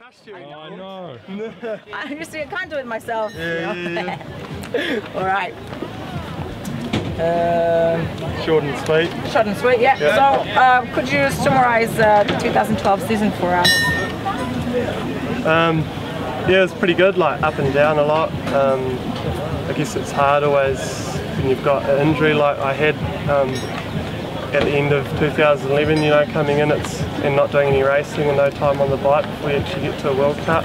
trust you. I know. You see, I can't do it myself. Yeah. All right. Short and sweet. Short and sweet, yeah. So, could you summarize the 2012 season for us? Yeah, it was pretty good, like up and down a lot. I guess it's hard always when you've got an injury like I had at the end of 2011, you know, coming in and not doing any racing and no time on the bike before you actually get to a World Cup.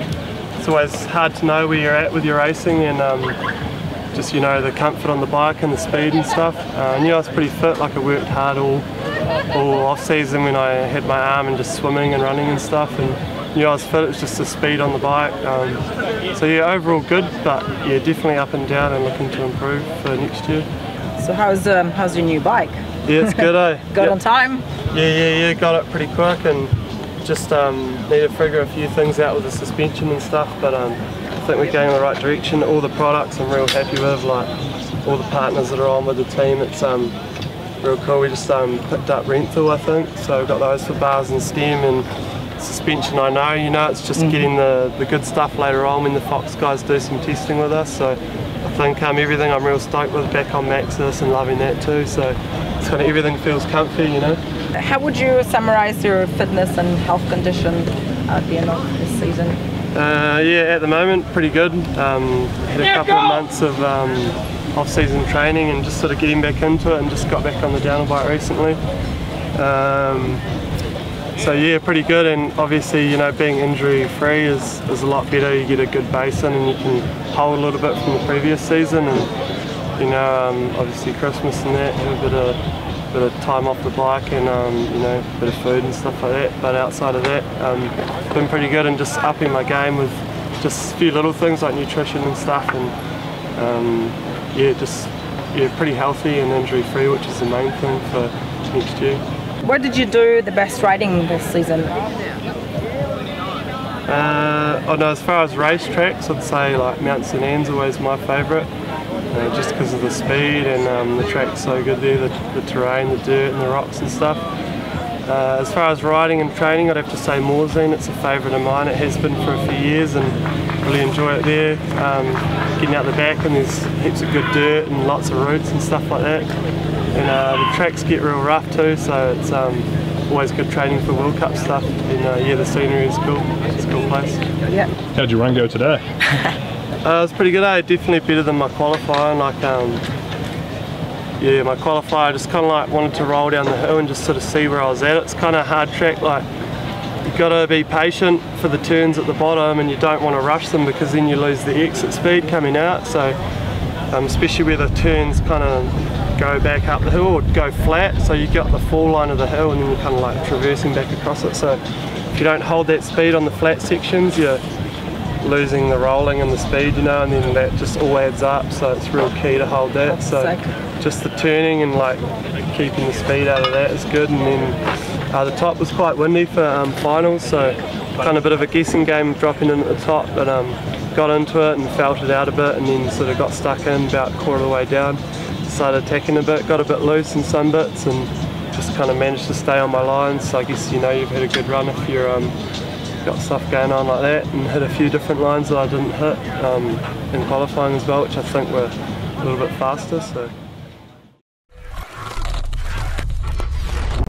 It's always hard to know where you're at with your racing and just, you know, the comfort on the bike and the speed and stuff. I knew I was pretty fit, like I worked hard all off season when I had my arm and just swimming and running and stuff, and knew I was fit. It was just the speed on the bike. So yeah, overall good, but yeah, definitely up and down and looking to improve for next year. So how's your new bike? Yeah, it's good, eh? Got on time? Yeah, got it pretty quick and just need to figure a few things out with the suspension and stuff, but I think we're going in the right direction. All the products I'm real happy with, like all the partners that are on with the team, it's real cool. We just picked up Renthal, I think, so we've got those for bars and stem and suspension. I know, you know, it's just getting the good stuff later on when the Fox guys do some testing with us, so I think everything I'm real stoked with back on Maxis and loving that too, so it's kind of everything feels comfy, you know. How would you summarise your fitness and health condition at the end of this season? Yeah, at the moment pretty good. Had a couple of months of off-season training and just sort of getting back into it, and just got back on the downhill bike recently. So yeah, pretty good, and obviously, you know, being injury free is a lot better. You get a good base in and you can hold a little bit from the previous season, and you know, obviously Christmas and that, have a bit of time off the bike and you know, a bit of food and stuff like that. But outside of that, been pretty good, and just upping my game with just a few little things like nutrition and stuff, and yeah, just pretty healthy and injury free, which is the main thing for next year. Where did you do the best riding this season? Oh no, as far as racetracks, I'd say like Mt St Anne's always my favourite, just because of the speed and the track's so good there, the terrain, the dirt and the rocks and stuff. As far as riding and training, I'd have to say Morzine. It's a favourite of mine. It has been for a few years and really enjoy it there. Getting out the back, and there's heaps of good dirt and lots of roots and stuff like that. And the tracks get real rough too, so it's always good training for World Cup stuff. And yeah, the scenery is cool. It's a cool place. Yeah. How'd your run go today? It was pretty good, eh? Definitely better than my qualifying. Like, yeah, my qualifier, I just kind of like wanted to roll down the hill and just sort of see where I was at. It's kind of a hard track. Like, you've got to be patient for the turns at the bottom, and you don't want to rush them because then you lose the exit speed coming out. So, especially where the turns kind of go back up the hill or go flat, so you got the fall line of the hill and then you're kind of like traversing back across it. So if you don't hold that speed on the flat sections, you're losing the rolling and the speed, you know, and then that just all adds up, so it's real key to hold that. So just the turning and like keeping the speed out of that is good. And then the top was quite windy for finals, so kind of a bit of a guessing game dropping in at the top, but got into it and felt it out a bit, and then sort of got stuck in about a quarter of the way down. Started attacking a bit, got a bit loose in some bits, and just kind of managed to stay on my lines. So I guess, you know, you've had a good run if you're got stuff going on like that, and hit a few different lines that I didn't hit in qualifying as well, which I think were a little bit faster. So.